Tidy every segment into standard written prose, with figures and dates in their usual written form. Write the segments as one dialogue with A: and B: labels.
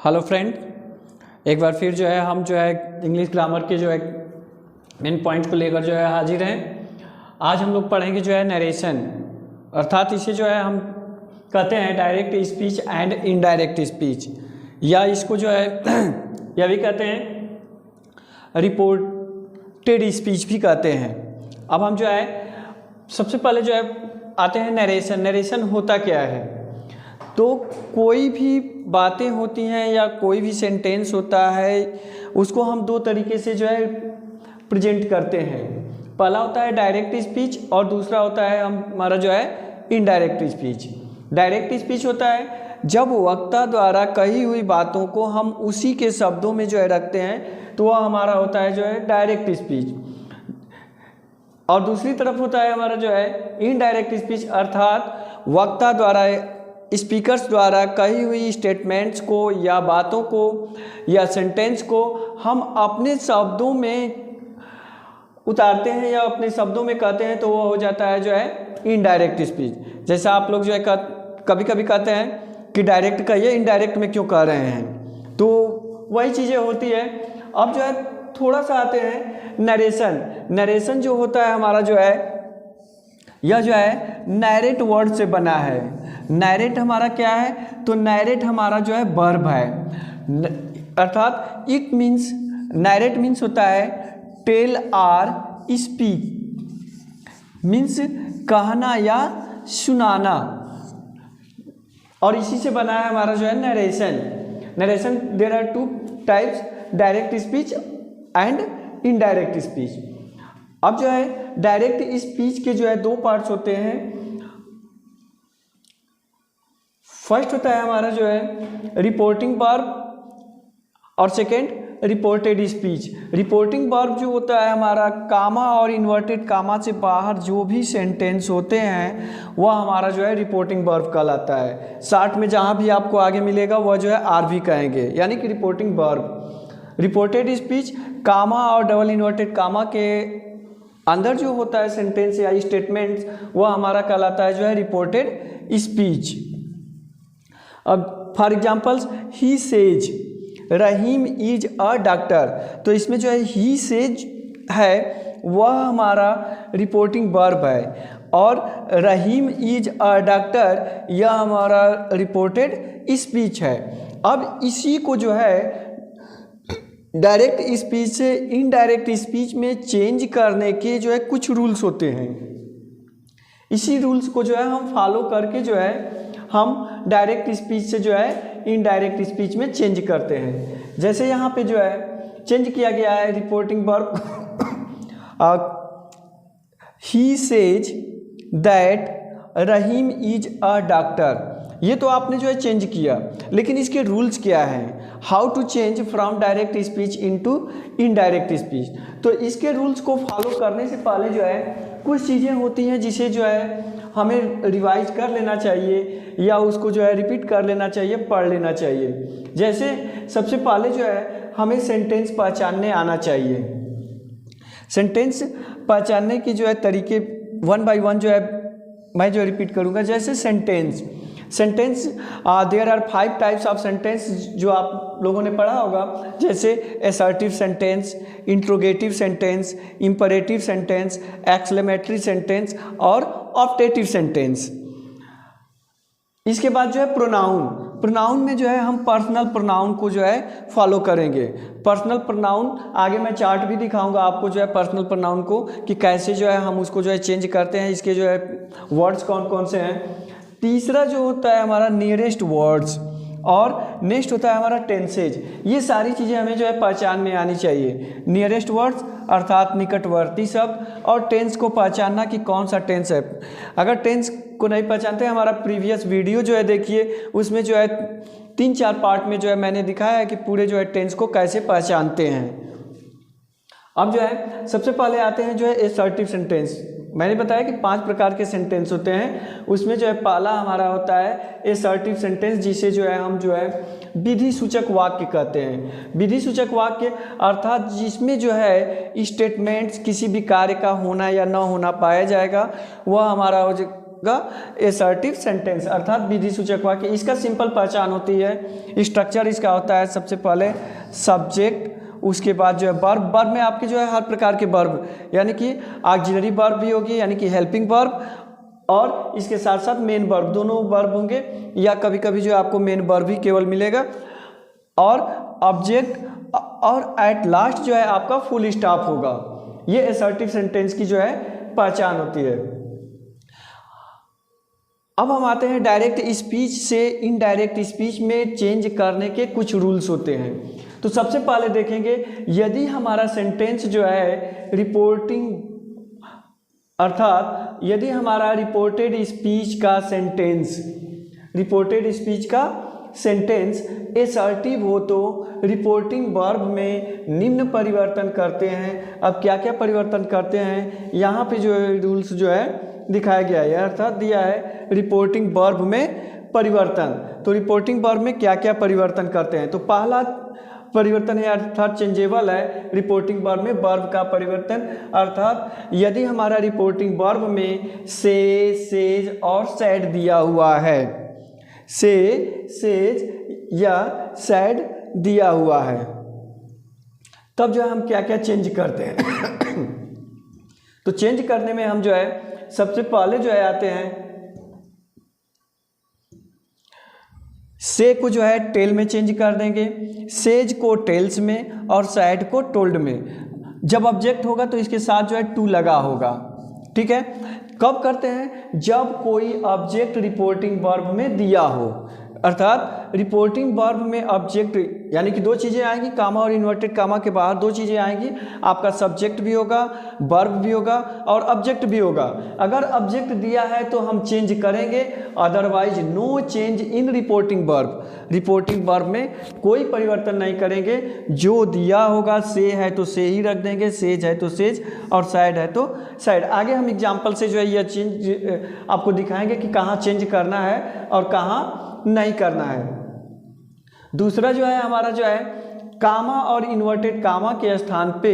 A: Hello friend, एक बार फिर जो है हम जो है इंग्लिश ग्रामर के जो है मेन पॉइंट को लेकर जो है हाजिर हैं। आज हम लोग पढ़ेंगे जो है नरेशन, अर्थात इसे जो है हम कहते हैं direct speech and indirect speech, या इसको जो है यह भी कहते हैं रिपोर्टेड स्पीच भी कहते हैं। अब हम जो है सबसे पहले जो है आते हैं नरेशन। नरेशन होता क्या है? तो कोई भी बातें होती हैं या कोई भी सेंटेंस होता है, उसको हम दो तरीके से जो है प्रेजेंट करते हैं। पहला होता है डायरेक्ट स्पीच और दूसरा होता है हमारा जो है इनडायरेक्ट स्पीच। डायरेक्ट स्पीच होता है जब वक्ता द्वारा कही हुई बातों को हम उसी के शब्दों में जो है रखते हैं, तो वह हमारा होता है जो है डायरेक्ट स्पीच। और दूसरी तरफ होता है हमारा जो है इनडायरेक्ट स्पीच, अर्थात वक्ता द्वारा स्पीकर्स द्वारा कही हुई स्टेटमेंट्स को या बातों को या सेंटेंस को हम अपने शब्दों में उतारते हैं या अपने शब्दों में कहते हैं, तो वो हो जाता है जो है इनडायरेक्ट स्पीच। जैसा आप लोग जो है कभी कभी कहते हैं कि डायरेक्ट कहिए, इनडायरेक्ट में क्यों कह रहे हैं, तो वही चीज़ें होती है। अब जो है थोड़ा सा आते हैं नरेशन। नरेशन जो होता है हमारा जो है यह जो है नैरेट वर्ड से बना है। नैरेट हमारा क्या है? तो नैरेट हमारा जो है वर्ब है, अर्थात इट मीन्स, नैरेट मीन्स होता है टेल आर स्पीक, मीन्स कहना या सुनाना, और इसी से बना है हमारा जो है narration. Narration there are two types, direct speech and indirect speech. अब जो है डायरेक्ट स्पीच के जो है दो पार्ट्स होते हैं। फर्स्ट होता है हमारा जो है रिपोर्टिंग वर्ब और second reported speech. Reporting verb जो होता है हमारा कामा और इन्वर्टेड कामा से बाहर जो भी सेंटेंस होते हैं वह हमारा जो है रिपोर्टिंग वर्ब कहलाता है। शार्ट में जहाँ भी आपको आगे मिलेगा वह जो है आर भी कहेंगे, यानी कि रिपोर्टिंग वर्ब। रिपोर्टेड स्पीच कामा और डबल इन्वर्टेड कामा के अंदर जो होता है सेंटेंस या स्टेटमेंट्स, वह हमारा कहलाता है जो है रिपोर्टेड स्पीच। अब for examples, he says Rahim is a doctor, तो इसमें जो है ही सेज है वह हमारा रिपोर्टिंग वर्ब है, और रहीम इज अ डॉक्टर यह हमारा रिपोर्टेड स्पीच है। अब इसी को जो है डायरेक्ट स्पीच से इनडायरेक्ट स्पीच में चेंज करने के जो है कुछ रूल्स होते हैं। इसी रूल्स को जो है हम फॉलो करके जो है हम डायरेक्ट स्पीच से जो है इनडायरेक्ट स्पीच में चेंज करते हैं। जैसे यहाँ पे जो है चेंज किया गया है reporting verb, he says that Rahim is a doctor, ये तो आपने जो है चेंज किया, लेकिन इसके रूल्स क्या हैं? How to change from direct speech into indirect speech. तो इसके रूल्स को फॉलो करने से पहले जो है कुछ चीज़ें होती हैं जिसे जो है हमें रिवाइज कर लेना चाहिए या उसको जो है रिपीट कर लेना चाहिए, पढ़ लेना चाहिए। जैसे सबसे पहले जो है हमें सेंटेंस पहचानने आना चाहिए। सेंटेंस पहचानने की जो है तरीके वन बाय वन जो है मैं जो रिपीट करूँगा। जैसे sentence there are 5 types of sentence जो आप लोगों ने पढ़ा होगा, जैसे assertive sentence, interrogative sentence, imperative sentence, exclamatory sentence और ऑप्टेटिव सेंटेंस। इसके बाद जो है प्रोनाउन में जो है हम पर्सनल प्रोनाउन को जो है फॉलो करेंगे। पर्सनल प्रोनाउन आगे मैं चार्ट भी दिखाऊंगा आपको जो है पर्सनल प्रोनाउन को कि कैसे जो है हम उसको जो है चेंज करते हैं, इसके जो है वर्ड्स कौन कौन से हैं। तीसरा जो होता है हमारा नियरेस्ट वर्ड्स, और नेक्स्ट होता है हमारा टेंसेज। ये सारी चीज़ें हमें जो है पहचान में आनी चाहिए। नियरेस्ट वर्ड्स अर्थात निकटवर्ती शब्द, और टेंस को पहचानना कि कौन सा टेंस है। अगर टेंस को नहीं पहचानते, हमारा प्रीवियस वीडियो जो है देखिए, उसमें जो है 3-4 पार्ट में जो है मैंने दिखाया है कि पूरे जो है टेंस को कैसे पहचानते हैं। अब जो है सबसे पहले आते हैं जो है असर्टिव सेंटेंस। मैंने बताया कि 5 प्रकार के सेंटेंस होते हैं, उसमें जो है पहला हमारा होता है असर्टिव सेंटेंस, जिसे जो है हम जो है विधि सूचक वाक्य कहते हैं। विधि सूचक वाक्य अर्थात जिसमें जो है स्टेटमेंट्स किसी भी कार्य का होना या न होना पाया जाएगा, वह हमारा होगा एसर्टिव सेंटेंस अर्थात विधि सूचक वाक्य। इसका सिंपल पहचान होती है, स्ट्रक्चर इसका होता है सबसे पहले सब्जेक्ट, उसके बाद जो है वर्ब। वर्ब में आपके जो है हर प्रकार के वर्ब, यानी कि ऑक्सिलरी वर्ब भी होगी, यानी कि हेल्पिंग वर्ब, और इसके साथ साथ मेन वर्ब, दोनों वर्ब होंगे, या कभी कभी जो है आपको मेन वर्ब ही केवल मिलेगा, और ऑब्जेक्ट, और एट लास्ट जो है आपका फुल स्टॉप होगा। ये असर्टिव सेंटेंस की जो है पहचान होती है। अब हम आते हैं डायरेक्ट स्पीच से इनडायरेक्ट स्पीच में चेंज करने के कुछ रूल्स होते हैं। तो सबसे पहले देखेंगे, यदि हमारा सेंटेंस जो है रिपोर्टिंग, अर्थात यदि हमारा रिपोर्टेड स्पीच का सेंटेंस असर्टिव हो तो रिपोर्टिंग वर्ब में निम्न परिवर्तन करते हैं। अब क्या क्या परिवर्तन करते हैं, यहाँ पे जो है रूल्स जो है दिखाया गया है, अर्थात दिया है रिपोर्टिंग वर्ब में परिवर्तन। तो रिपोर्टिंग वर्ब में क्या क्या परिवर्तन करते हैं, तो पहला परिवर्तन है अर्थात चेंजेबल है रिपोर्टिंग वर्ब में वर्ब का परिवर्तन, अर्थात यदि हमारा रिपोर्टिंग वर्ब में से, सेज और सैड दिया हुआ है, से, सेज या सैड दिया हुआ है, तब जो है हम क्या क्या चेंज करते हैं। तो चेंज करने में हम जो है सबसे पहले जो है आते हैं, से को जो है टेल में चेंज कर देंगे, सेज को टेल्स में, और सैड को टोल्ड में। जब ऑब्जेक्ट होगा तो इसके साथ जो है टू लगा होगा, ठीक है। कब करते हैं, जब कोई ऑब्जेक्ट रिपोर्टिंग वर्ब में दिया हो, अर्थात रिपोर्टिंग वर्ब में ऑब्जेक्ट यानी कि दो चीज़ें आएंगी, कामा और इन्वर्टेड कामा के बाहर दो चीज़ें आएंगी, आपका सब्जेक्ट भी होगा, वर्ब भी होगा और ऑब्जेक्ट भी होगा। अगर ऑब्जेक्ट दिया है तो हम चेंज करेंगे, otherwise no change in reporting verb. Reporting verb में कोई परिवर्तन नहीं करेंगे, जो दिया होगा, से है तो से ही रख देंगे, सेज है तो सेज, और सैड है तो सैड। आगे हम एग्जाम्पल से जो है यह चेंज आपको दिखाएंगे कि कहाँ चेंज करना है और कहाँ नहीं करना है। दूसरा जो है हमारा जो है कामा और इन्वर्टेड कामा के स्थान पे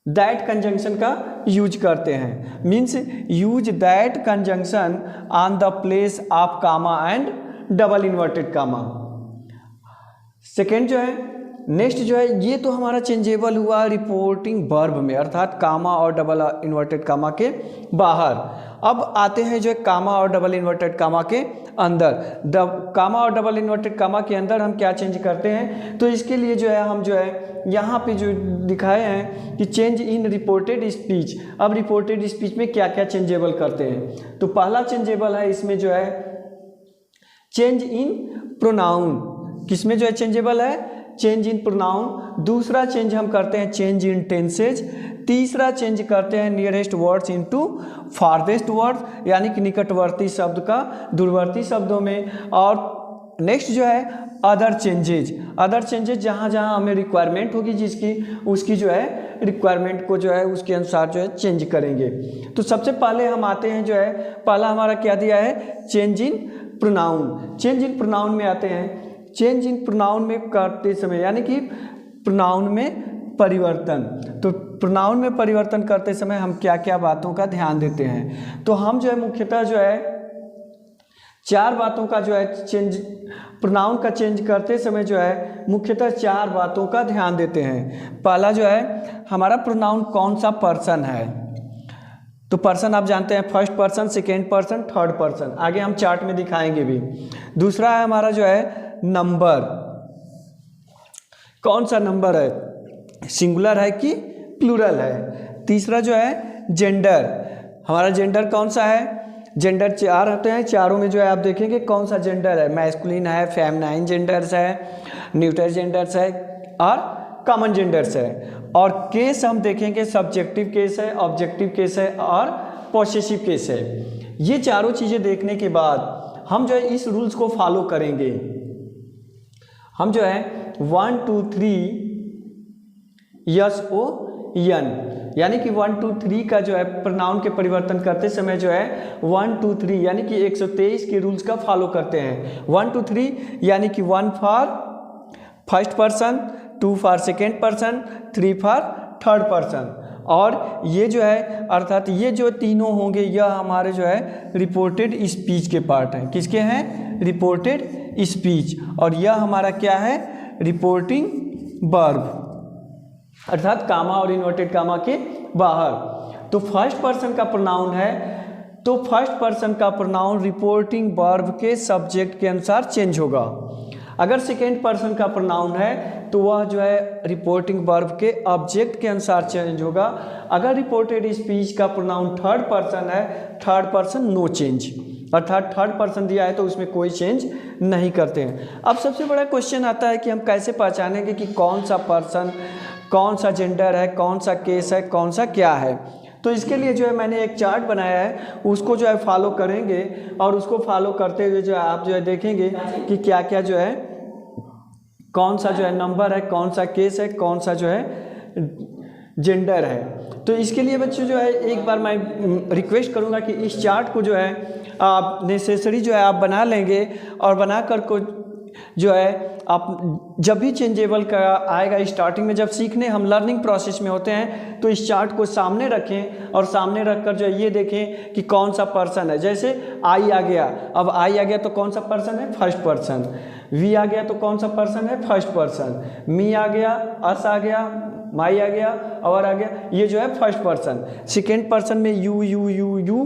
A: दैट कंजंक्शन का यूज करते हैं, means use that conjunction on the place of comma and double inverted comma. Second जो है नेक्स्ट जो है, ये तो हमारा चेंजेबल हुआ रिपोर्टिंग वर्ब में, अर्थात कामा और डबल इन्वर्टेड कामा के बाहर। अब आते हैं जो है कामा और डबल इन्वर्टेड कामा के अंदर। कामा और डबल इन्वर्टेड कामा के अंदर हम क्या चेंज करते हैं, तो इसके लिए जो है हम जो है यहाँ पे जो दिखाए हैं कि चेंज इन रिपोर्टेड स्पीच। अब रिपोर्टेड स्पीच में क्या क्या चेंजेबल करते हैं, तो पहला चेंजेबल है इसमें जो है चेंज इन प्रोनाउन। किसमें जो है चेंजेबल है, चेंज इन प्रोनाउन। दूसरा चेंज हम करते हैं चेंज इन टेंसेज। तीसरा चेंज करते हैं nearest words into farthest words, यानी कि निकटवर्ती शब्द का दूरवर्ती शब्दों में। और नेक्स्ट जो है अदर चेंजेज। अदर चेंजेज जहाँ जहाँ हमें रिक्वायरमेंट होगी जिसकी, उसकी जो है रिक्वायरमेंट को जो है उसके अनुसार जो है चेंज करेंगे। तो सबसे पहले हम आते हैं जो है, पहला हमारा क्या दिया है, change in pronoun. Change in pronoun में आते हैं, चेंज इन प्रोनाउन में करते समय यानी कि प्रोनाउन में परिवर्तन। तो प्रोनाउन में परिवर्तन करते समय हम क्या क्या बातों का ध्यान देते हैं, तो हम जो है मुख्यतः जो है चार बातों का जो है चेंज, प्रोनाउन का चेंज करते समय जो है मुख्यतः चार बातों का ध्यान देते हैं। पहला जो है हमारा प्रोनाउन कौन सा पर्सन है, तो पर्सन आप जानते हैं first person, second person, third person, आगे हम चार्ट में दिखाएंगे भी। दूसरा है हमारा जो है नंबर, कौन सा नंबर है, सिंगुलर है कि प्लूरल है। तीसरा जो है जेंडर, हमारा जेंडर कौन सा है, जेंडर चार होते हैं, चारों में जो है आप देखेंगे कौन सा जेंडर है, मैस्कुलिन है, फेमिनाइन जेंडर्स है, न्यूट्रल जेंडर्स है और कॉमन जेंडर्स है। और केस हम देखेंगे सब्जेक्टिव केस है, ऑब्जेक्टिव केस है और पॉसेसिव केस है। ये चारों चीज़ें देखने के बाद हम जो है इस रूल्स को फॉलो करेंगे। हम जो है 1 2 3 यस ओ यन, यानी कि 1 2 3 का जो है प्रोनाउन के परिवर्तन करते समय जो है 1 2 3 यानी कि 123 के रूल्स का फॉलो करते हैं। 1 2 3 यानी कि 1 for first person, 2 for second person, 3 for third person. और ये जो है अर्थात ये जो तीनों होंगे यह हमारे जो है रिपोर्टेड स्पीच के पार्ट हैं। किसके हैं? Reported speech. और यह हमारा क्या है? रिपोर्टिंग वर्ब, अर्थात कामा और इन्वर्टेड कामा के बाहर। तो फर्स्ट पर्सन का प्रोनाउन है, तो फर्स्ट पर्सन का प्रोनाउन रिपोर्टिंग वर्ब के सब्जेक्ट के अनुसार चेंज होगा। अगर सेकेंड पर्सन का प्रोनाउन है तो वह जो है रिपोर्टिंग वर्ब के ऑब्जेक्ट के अनुसार चेंज होगा। अगर रिपोर्टेड स्पीच का प्रोनाउन थर्ड पर्सन है, थर्ड पर्सन नो चेंज, अर्थात थर्ड पर्सन दिया है तो उसमें कोई चेंज नहीं करते हैं। अब सबसे बड़ा क्वेश्चन आता है कि हम कैसे पहचानेंगे कि कौन सा पर्सन, कौन सा जेंडर है, कौन सा केस है, कौन सा क्या है। तो इसके लिए जो है मैंने एक चार्ट बनाया है, उसको जो है फॉलो करेंगे और उसको फॉलो करते हुए जो है आप जो है देखेंगे कि क्या क्या जो है, कौन सा जो है नंबर है, कौन सा केस है, कौन सा जो है जेंडर है। तो इसके लिए बच्चों जो है एक बार मैं रिक्वेस्ट करूंगा कि इस चार्ट को जो है आप नेसेसरी जो है आप बना लेंगे और बना कर को जो है आप जब भी चेंजेबल का आएगा, स्टार्टिंग में जब सीखने हम लर्निंग प्रोसेस में होते हैं तो इस चार्ट को सामने रखें और सामने रखकर जो है ये देखें कि कौन सा पर्सन है। जैसे आई आ गया, अब आई आ गया तो कौन सा पर्सन है? First person. वी आ गया तो कौन सा पर्सन है? First person. मी आ गया, अस आ गया, माई आ गया, और आ गया, ये जो है फर्स्ट पर्सन। सेकेंड पर्सन में यू यू यू यू,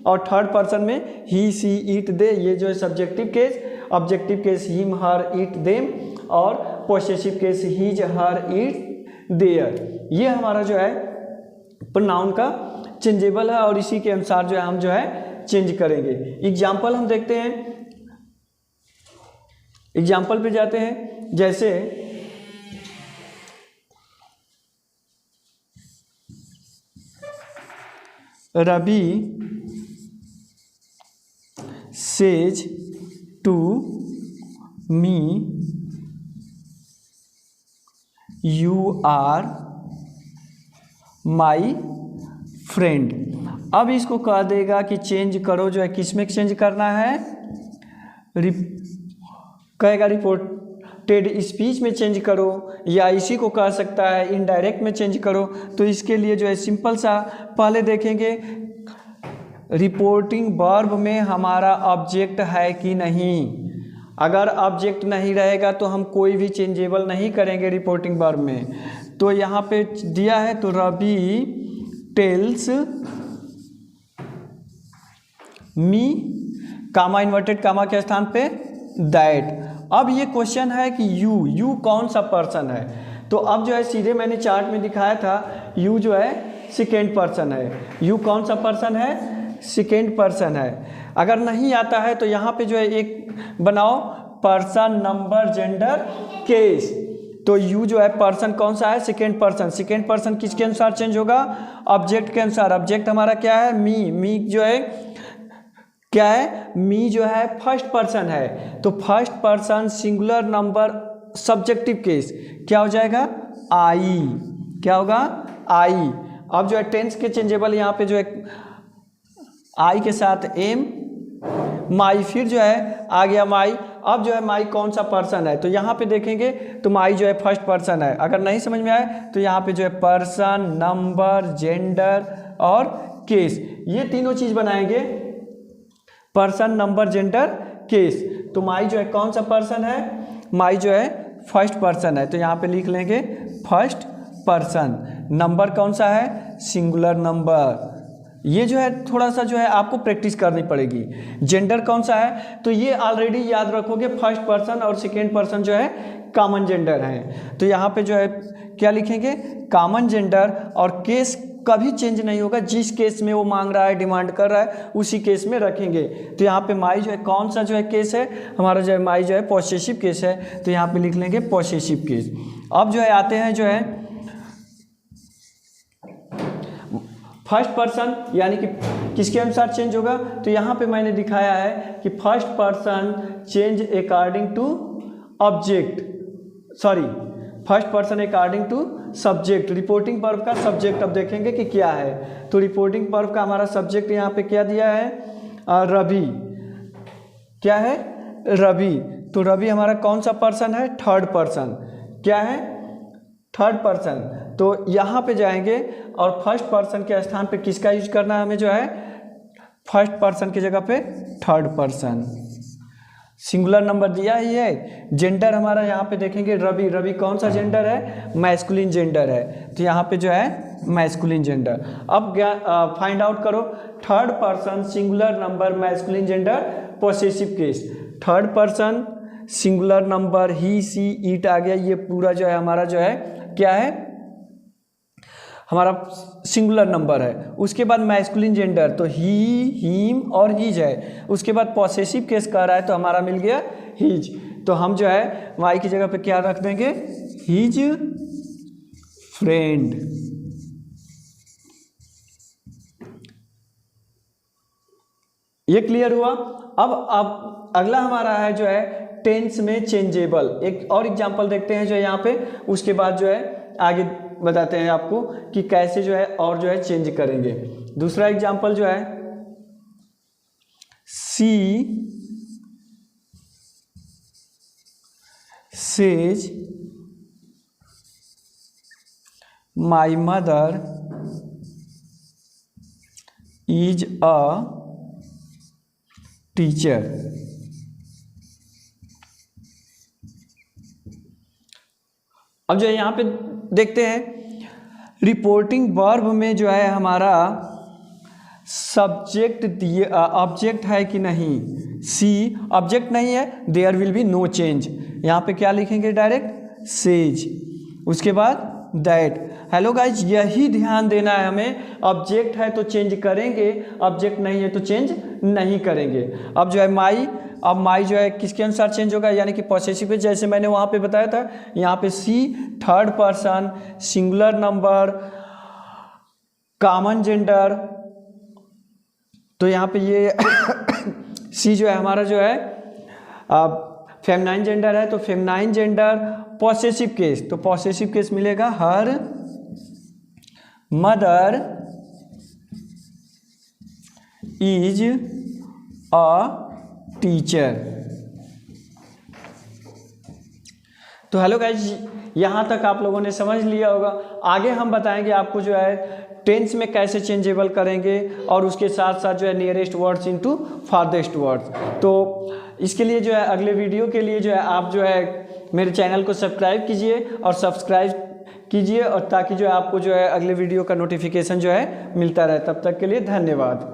A: और थर्ड पर्सन में ही सी इट दे, ये जो है subjective case. Objective case him her it them, और possessive case his her it their. ये हमारा जो है प्रोनाउन का चेंजेबल है और इसी के अनुसार जो है हम जो है चेंज करेंगे। एग्जाम्पल हम देखते हैं, एग्जाम्पल पे जाते हैं। जैसे Ravi says to me you are my friend. अब इसको कह देगा कि चेंज करो, जो है किस में चेंज करना है? कहेगा रिपोर्टेड स्पीच में चेंज करो, या इसी को कह सकता है इनडायरेक्ट में चेंज करो। तो इसके लिए जो है सिंपल सा पहले देखेंगे रिपोर्टिंग वर्ब में हमारा ऑब्जेक्ट है कि नहीं। अगर ऑब्जेक्ट नहीं रहेगा तो हम कोई भी चेंजेबल नहीं करेंगे रिपोर्टिंग वर्ब में। तो यहाँ पे दिया है तो रवि टेल्स मी, कामा इन्वर्टेड कामा के स्थान पे दैट। अब ये क्वेश्चन है कि यू कौन सा पर्सन है? तो अब जो है सीधे मैंने चार्ट में दिखाया था, यू जो है सेकेंड पर्सन है। यू कौन सा पर्सन है? सेकेंड पर्सन है। अगर नहीं आता है तो यहाँ पे जो है एक बनाओ, पर्सन नंबर जेंडर केस। तो यू जो है पर्सन कौन सा है? Second person. सेकेंड पर्सन किसके अनुसार चेंज होगा? ऑब्जेक्ट के अनुसार। ऑब्जेक्ट हमारा क्या है? मी जो है क्या है? मी जो है फर्स्ट पर्सन है। तो first person singular number subjective case क्या हो जाएगा? आई। क्या होगा? आई। अब जो है टेंस के चेंजेबल यहाँ पे जो है आई के साथ एम, माई, फिर जो है आ गया माई। अब जो है माई कौन सा पर्सन है? तो यहाँ पे देखेंगे तो माई जो है फर्स्ट पर्सन है। अगर नहीं समझ में आए तो यहाँ पे जो है पर्सन, नंबर, जेंडर और केस, ये तीनों चीज़ बनाएंगे, पर्सन, नंबर, जेंडर, केस। तो माई जो है कौन सा पर्सन है? माई जो है फर्स्ट पर्सन है। तो यहाँ पे लिख लेंगे फर्स्ट पर्सन। नंबर कौन सा है? Singular number. ये जो है थोड़ा सा जो है आपको प्रैक्टिस करनी पड़ेगी। जेंडर कौन सा है? तो ये ऑलरेडी याद रखोगे, फर्स्ट पर्सन और सेकेंड पर्सन जो है कॉमन जेंडर हैं। तो यहाँ पे जो है क्या लिखेंगे? Common gender. और केस कभी चेंज नहीं होगा, जिस केस में वो मांग रहा है, डिमांड कर रहा है, उसी केस में रखेंगे। तो यहाँ पे माई जो है कौन सा जो है केस है? हमारा जो है माई जो है पॉसेसिव केस है। तो यहाँ पे लिख लेंगे पॉसेसिव केस। अब जो है आते हैं जो है फर्स्ट पर्सन, यानी कि किसके अनुसार चेंज होगा? तो यहाँ पे मैंने दिखाया है कि first person change according to object, sorry first person according to subject. Reporting verb का सब्जेक्ट अब देखेंगे कि क्या है। तो रिपोर्टिंग वर्ब का हमारा सब्जेक्ट यहाँ पे क्या दिया है? रवि। क्या है? रवि। तो रवि हमारा कौन सा पर्सन है? Third person. क्या है? Third person. तो तो यहाँ पे जाएंगे और फर्स्ट पर्सन के स्थान पे किसका यूज करना है हमें जो है, फर्स्ट पर्सन की जगह पे थर्ड पर्सन। सिंगुलर नंबर दिया ही है। जेंडर हमारा यहाँ पे देखेंगे रवि, रवि कौन सा जेंडर है, मैस्कुलिन जेंडर है, तो यहाँ पे जो है मैस्कुलिन जेंडर। अब फाइंड आउट करो third person singular number masculine gender possessive case. Third person singular number he she it आ गया, ये पूरा जो है हमारा जो है क्या है, हमारा सिंगुलर नंबर है। उसके बाद मैस्कुलिन जेंडर तो ही, हिम और हिज है। उसके बाद पॉसेसिव केस कर रहा है तो हमारा मिल गया हिज, तो हम जो है वाई की जगह पे क्या रख देंगे, हिज फ्रेंड। ये क्लियर हुआ। अब अगला हमारा है जो है टेंस में चेंजेबल। एक और एग्जांपल देखते हैं जो है यहाँ पे, उसके बाद जो है आगे बताते हैं आपको कि कैसे जो है और जो है चेंज करेंगे। दूसरा एग्जांपल जो है she says my mother is a teacher. अब जो है यहाँ पे देखते हैं रिपोर्टिंग वर्ब में जो है हमारा सब्जेक्ट दिए ऑब्जेक्ट है कि नहीं। सी ऑब्जेक्ट नहीं है, there will be no change. यहाँ पे क्या लिखेंगे डायरेक्ट, सेज। उसके बाद दैट। हेलो गाइज, यही ध्यान देना है हमें, ऑब्जेक्ट है तो चेंज करेंगे, ऑब्जेक्ट नहीं है तो चेंज नहीं करेंगे। अब जो है माई, अब माई जो है किसके अनुसार चेंज होगा, यानी कि पॉसेसिव पे, जैसे मैंने वहाँ पे बताया था। यहाँ पे see third person singular number common gender, तो यहाँ पे ये सी जो है हमारा जो है फेमिनाइन जेंडर है, तो फेमिनाइन जेंडर पॉसेसिव केस, तो पॉसेसिव केस मिलेगा her mother is a teacher. तो हेलो गाइज, यहाँ तक आप लोगों ने समझ लिया होगा। आगे हम बताएंगे आपको जो है टेंस में कैसे चेंजेबल करेंगे और उसके साथ साथ जो है nearest words into farthest words. तो इसके लिए जो है अगले वीडियो के लिए जो है आप जो है मेरे चैनल को सब्सक्राइब कीजिए और सब्सक्राइब कीजिए, और ताकि जो है आपको जो है अगले वीडियो का नोटिफिकेशन जो है मिलता रहे। तब तक के लिए धन्यवाद।